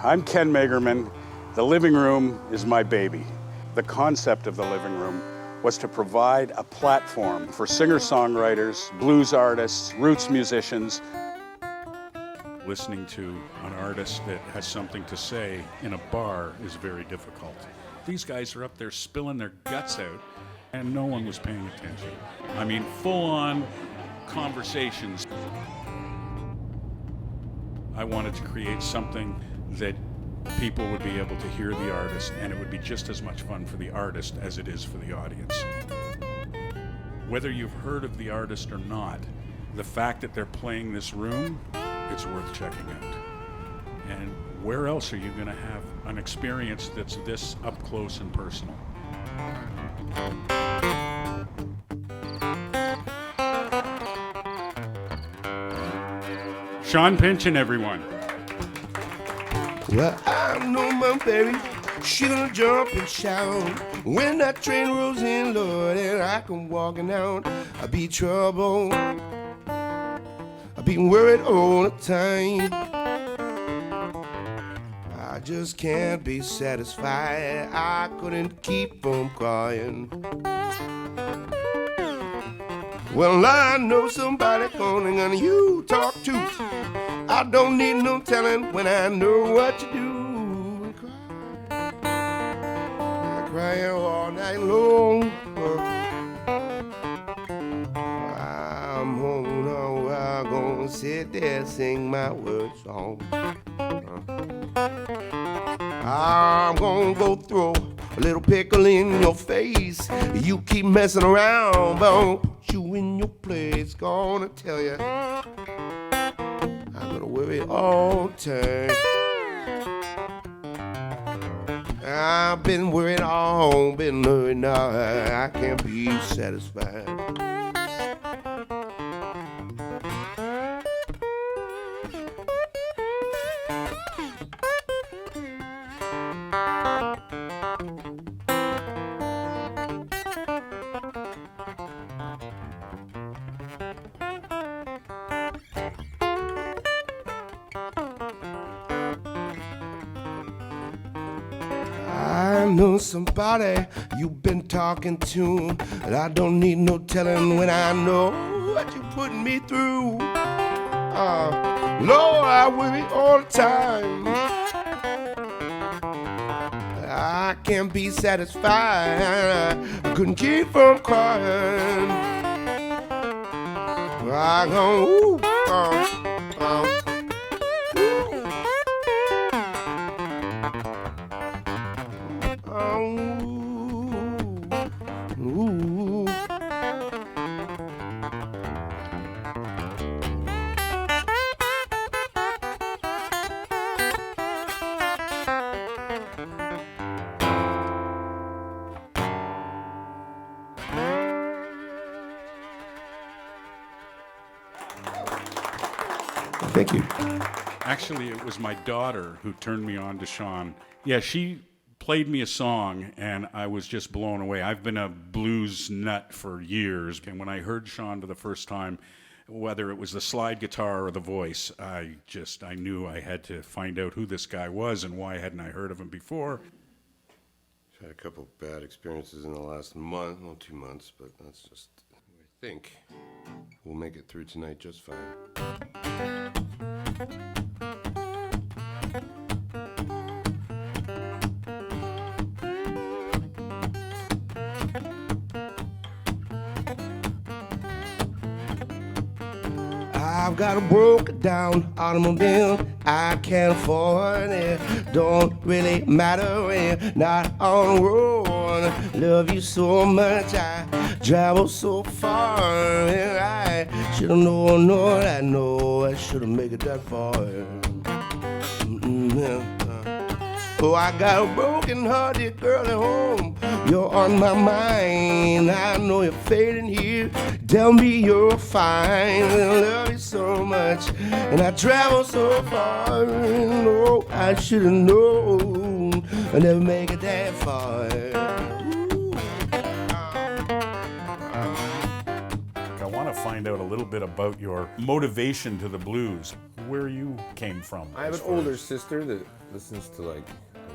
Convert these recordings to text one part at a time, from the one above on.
I'm Ken Magerman. The living room is my baby. The concept of the living room was to provide a platform for singer-songwriters, blues artists, roots musicians. Listening to an artist that has something to say in a bar is very difficult. These guys are up there spilling their guts out, and no one was paying attention. I mean, full-on conversations. I wanted to create something that people would be able to hear the artist, and it would be just as much fun for the artist as it is for the audience. Whether you've heard of the artist or not, the fact that they're playing this room, it's worth checking out. And where else are you going to have an experience that's this up close and personal? SEAN Pinchin, everyone. Well, I know my baby, she gonna jump and shout when that train rolls in, Lord, and I come walking out. I be trouble, I be worried all the time. I just can't be satisfied. I couldn't keep from crying. Well, I know somebody calling on you talk to. I don't need no telling when I know what you do. I cry all night long. I'm home now. I'm gonna sit there and sing my word song. I'm gonna go throw a little pickle in your face. You keep messing around, but I'll put you in your place. Gonna tell you, I'm gonna worry all the time. I've been worried all, been worried now. I can't be satisfied. I know somebody you've been talking to, and I don't need no telling when I know what you're putting me through. Lord, I worry all the time. I can't be satisfied. I couldn't keep from crying. I go, ooh, ooh. Thank you. Actually, it was my daughter who turned me on to SEAN. Yeah, she played me a song, and I was just blown away. I've been a blues nut for years, and when I heard SEAN for the first time, whether it was the slide guitar or the voice, I knew I had to find out who this guy was and why hadn't I heard of him before. I've had a couple bad experiences in the last month, well, 2 months, but that's just, I think we'll make it through tonight just fine. I've got a broken down automobile, I can't afford it. Don't really matter when you're not on the road. Love you so much, I travel so far, and I should've known, I know I should've made it that far. Oh, I got a broken-hearted girl at home. You're on my mind. I know you're fading here. Tell me you're fine. I love you so much, and I travel so far. Oh, I should have known I never make it that far. I want to find out a little bit about your motivation to the blues. where you came from. I have an older sister that listens to like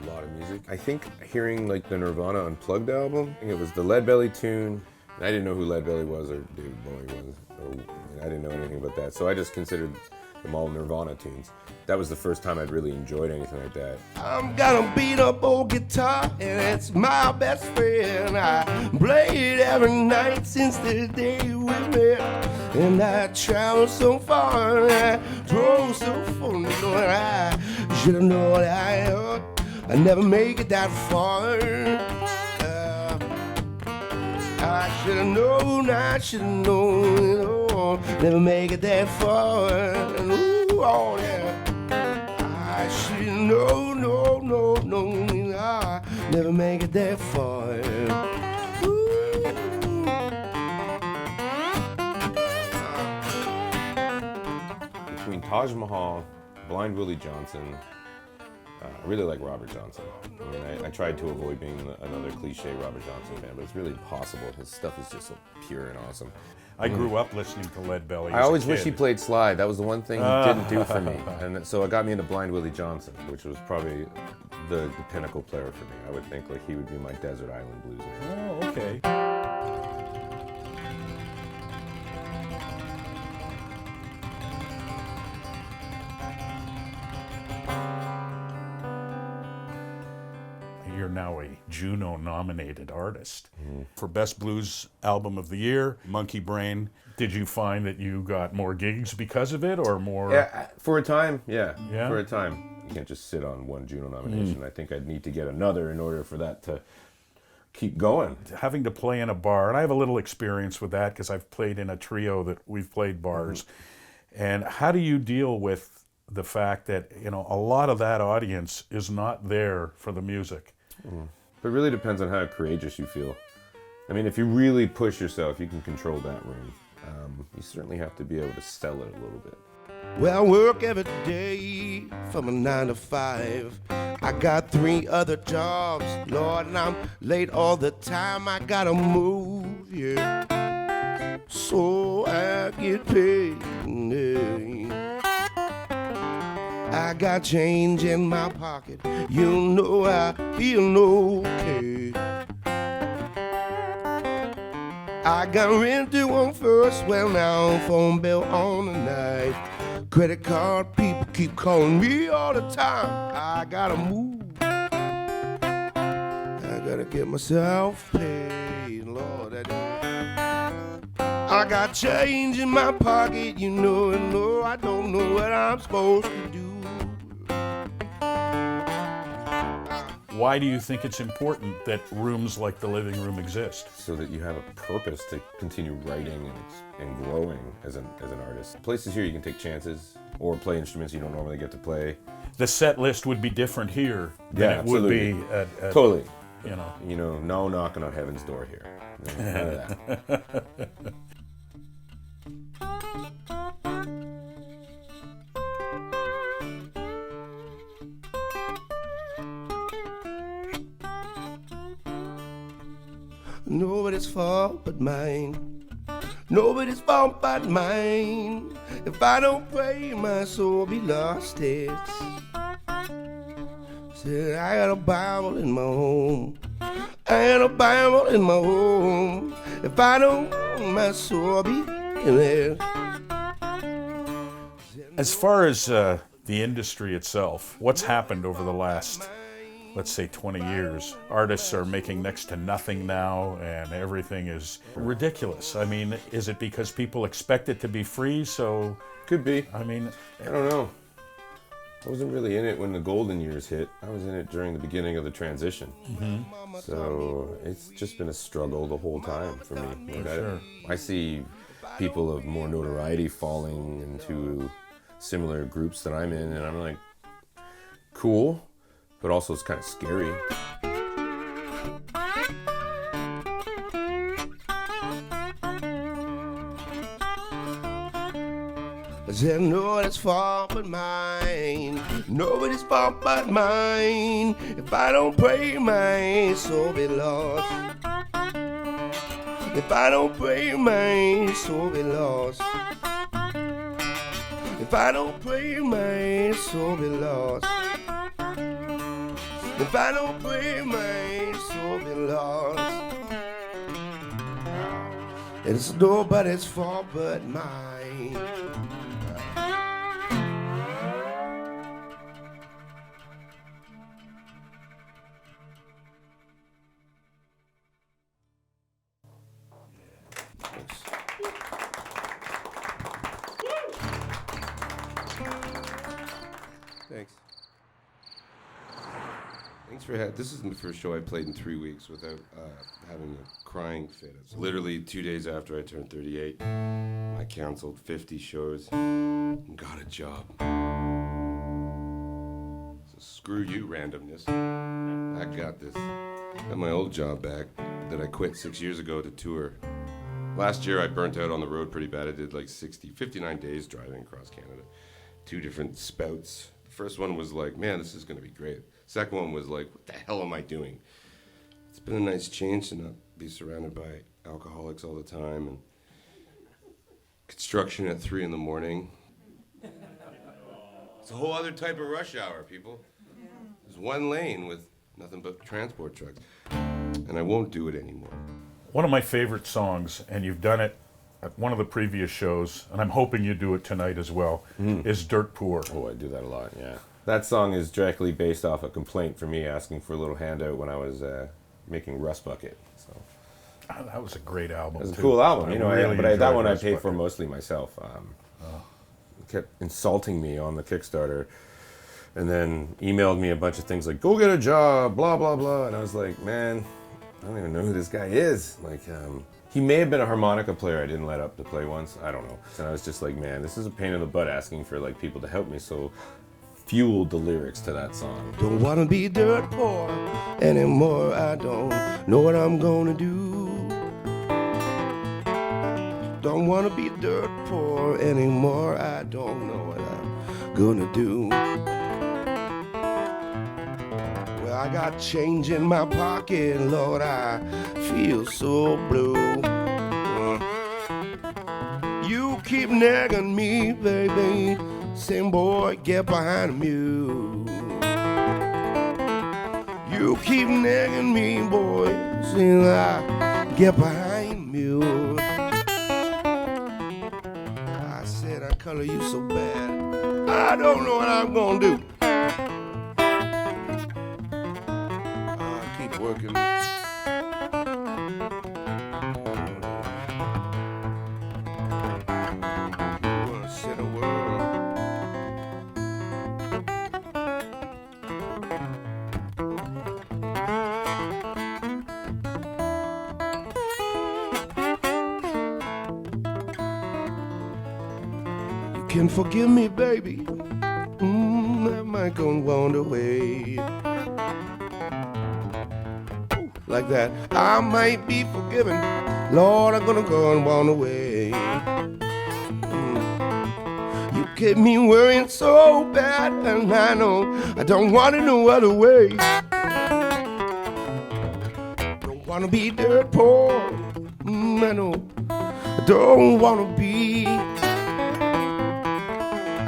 a lot of music. I think hearing like the Nirvana Unplugged album, I think it was the Lead Belly tune. And I didn't know who Lead Belly was or David Bowie was, I didn't know anything about that. So I just considered them all Nirvana tunes. That was the first time I'd really enjoyed anything like that. I'm gonna beat up old guitar, and it's my best friend. I play it every night since the day we met. And I traveled so far, and I drove so far, and I should've known I never make it that far. I should've known, never make it that far. Ooh, oh yeah. I should've known, I never make it that far. Ooh. Between Taj Mahal, Blind Willie Johnson, I really like Robert Johnson. I mean, I tried to avoid being another cliche Robert Johnson fan, but it's really impossible. His stuff is just so pure and awesome. I grew up listening to Lead Belly. I always wish he played slide. That was the one thing he didn't do for me. And so it got me into Blind Willie Johnson, which was probably the pinnacle player for me. I would think like he would be my desert island blues man. Oh, okay. You're now a Juno-nominated artist. For Best Blues Album of the Year, Monkey Brain. Did you find that you got more gigs because of it, or more? Yeah, for a time, yeah. Yeah? For a time. You can't just sit on one Juno nomination. I think I'd need to get another in order for that to keep going. Having to play in a bar, and I have a little experience with that because I've played in a trio that we've played bars. And how do you deal with the fact that, you know, a lot of that audience is not there for the music? But it really depends on how courageous you feel. I mean, if you really push yourself, you can control that room. You certainly have to be able to sell it a little bit. Well, I work every day from a 9 to 5. I got 3 other jobs, Lord, and I'm late all the time. I gotta move, yeah, so I get paid. I got change in my pocket, you know I feel okay. I got rent due on first, well now phone bill on the night. Credit card people keep calling me all the time. I gotta move, I gotta get myself paid, Lord. I got change in my pocket, you know, and no, I don't know what I'm supposed to do. Why do you think it's important that rooms like the living room exist? So that you have a purpose to continue writing and growing as an artist. Places here you can take chances or play instruments you don't normally get to play. The set list would be different here than it would be at totally. You know, no knocking on heaven's door here. None of that. Nobody's fault but mine. Nobody's fault but mine. If I don't pray, my soul will be lost. Said I got a Bible in my home. I got a Bible in my home. If I don't, my soul will be in there. As far as the industry itself, what's happened over the last, let's say, 20 years? Artists are making next to nothing now, and everything is ridiculous. I mean, is it because people expect it to be free, so... Could be. I mean... I don't know. I wasn't really in it when the golden years hit. I was in it during the beginning of the transition. So it's just been a struggle the whole time for me. For sure. I see people of more notoriety falling into similar groups that I'm in, and I'm like, cool. But also it's kind of scary. I said nobody's fault but mine. Nobody's fault but mine. If I don't pray, my soul be lost. If I don't pray, my soul be lost. If If I don't pray, my soul be lost. If I don't pray, my soul be lost. It's nobody's fault but mine. Thanks. Thanks for having. This is the first show I played in 3 weeks without having a crying fit. It's literally 2 days after I turned 38. I canceled 50 shows and got a job. So screw you, randomness. I got this. Got my old job back that I quit 6 years ago to tour. Last year I burnt out on the road pretty bad. I did like 59 days driving across Canada. 2 different spouts. The first one was like, man, this is going to be great. Second one was like, what the hell am I doing? It's been a nice change to not be surrounded by alcoholics all the time and construction at 3 in the morning. It's a whole other type of rush hour, people. There's one lane with nothing but transport trucks. And I won't do it anymore. One of my favorite songs, and you've done it at one of the previous shows, and I'm hoping you do it tonight as well, is Dirt Poor. Oh, I do that a lot, yeah. That song is directly based off a complaint from me asking for a little handout when I was making Rust Bucket. So That was a great album. it was a cool album, you know. Really But that one I Rust paid for Bucket. mostly myself. Kept insulting me on the Kickstarter, and then emailed me a bunch of things like "Go get a job," blah blah blah, and I was like, man, I don't even know who this guy is. Like, he may have been a harmonica player I didn't let up to play once. I don't know. And I was just like, man, this is a pain in the butt asking for like people to help me. So fueled the lyrics to that song. Don't wanna be dirt poor anymore. I don't know what I'm gonna do. Don't wanna be dirt poor anymore. I don't know what I'm gonna do. Well, I got change in my pocket, Lord, I feel so blue. You keep nagging me, baby, saying, boy, get behind the mule. You keep nagging me, boy, saying, I get behind the mule. I said, I color you so bad, I don't know what I'm gonna do. I keep working. Can forgive me, baby. That might go wander away. Like that, I might be forgiven. Lord, I'm gonna go and wander away. You keep me worrying so bad, and I know I don't want it no other way. Don't wanna be dirt poor. I know I don't wanna be.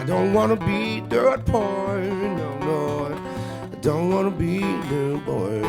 I don't wanna be dirt poor, no, no. I don't wanna be dirt poor.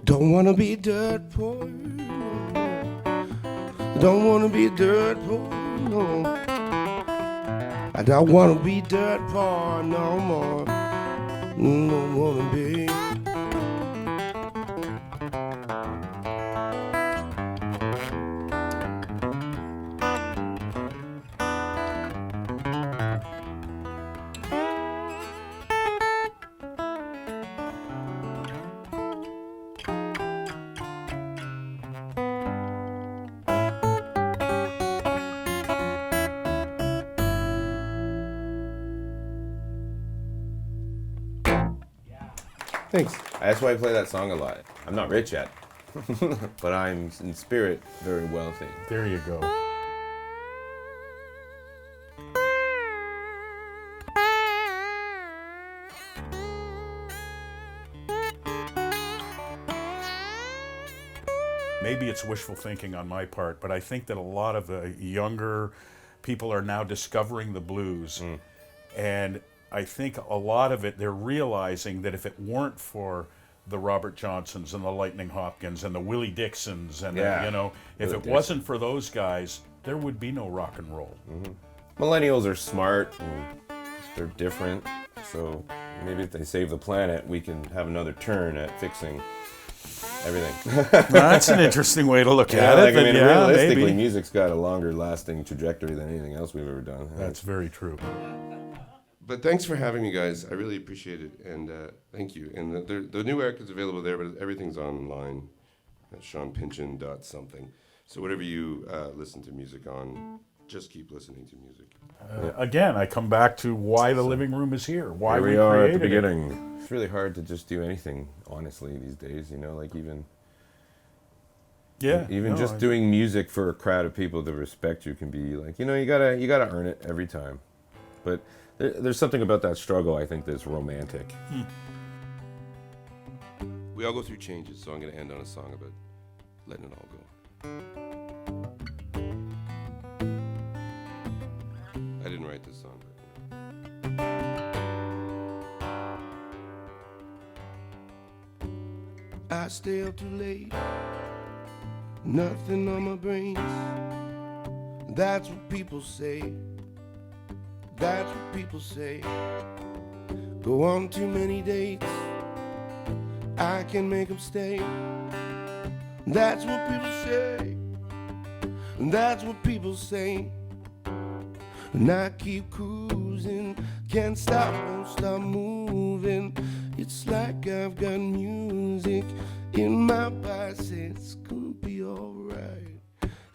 Don't wanna be dirt poor. Don't wanna be dirt poor, no. I don't wanna be dirt poor no more. Don't wanna be. Thanks. That's why I play that song a lot. I'm not rich yet, but I'm in spirit very wealthy. There you go. Maybe it's wishful thinking on my part, but I think that a lot of the younger people are now discovering the blues. And I think a lot of it, they're realizing that if it weren't for the Robert Johnsons and the Lightning Hopkins and the Willie Dixons and Yeah. if it wasn't for those guys, there would be no rock and roll. Millennials are smart and they're different, so maybe if they save the planet, we can have another turn at fixing everything. That's an interesting way to look at it. I mean, realistically, maybe. music's got a longer lasting trajectory than anything else we've ever done. That's very true. But thanks for having me, guys. I really appreciate it, and thank you. And the new record's available there, but everything's online at SeanPinchin.something. So whatever you listen to music on, just keep listening to music. Again, I come back to why the living room is here. Why Here we are at the created it. beginning. It's really hard to just do anything, honestly, these days. You know, like even doing music for a crowd of people that respect you can be like, you gotta earn it every time. But there's something about that struggle, I think, that's romantic. We all go through changes, so I'm going to end on a song about letting it all go. I didn't write this song, but I stay up too late, nothing on my brains. That's what people say. That's what people say. Go on too many dates, I can make them stay. That's what people say. That's what people say. And I keep cruising, can't stop, won't stop moving. It's like I've got music in my body, say it's gonna be alright.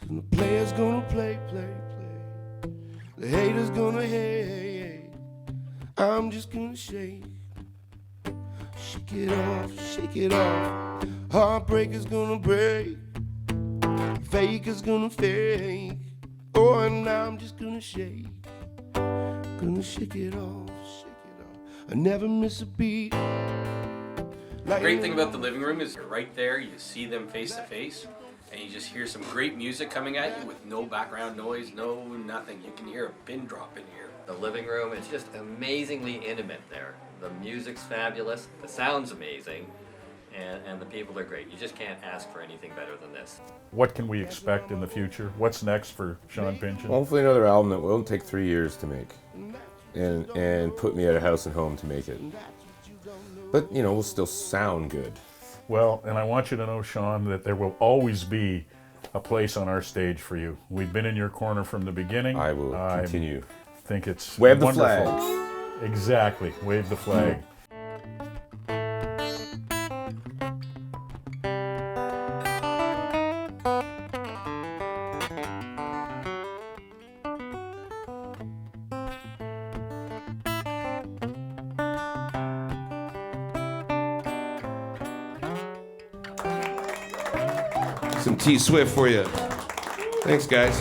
And the player's gonna play, play, play. The hater's gonna hate. I'm just gonna shake. Shake it off, shake it off. Heartbreaker's gonna break. Faker's gonna fake. Oh, and I'm just gonna shake. Gonna shake it off, shake it off. I never miss a beat. The great thing about the living room is you're right there, you see them face to face, and you just hear some great music coming at you with no background noise, no nothing. You can hear a pin drop in here. The living room, it's just amazingly intimate there. The music's fabulous, the sound's amazing, and the people are great. You just can't ask for anything better than this. What can we expect in the future? What's next for Sean Pinchin? Hopefully another album that won't take 3 years to make and put me at a house and home to make it. But, we'll still sound good. Well, and I want you to know, Sean, that there will always be a place on our stage for you. We've been in your corner from the beginning. I will continue. I think it's Wave the wonderful. flag. Exactly. Wave the flag. Some T Swift for you. Thanks, guys.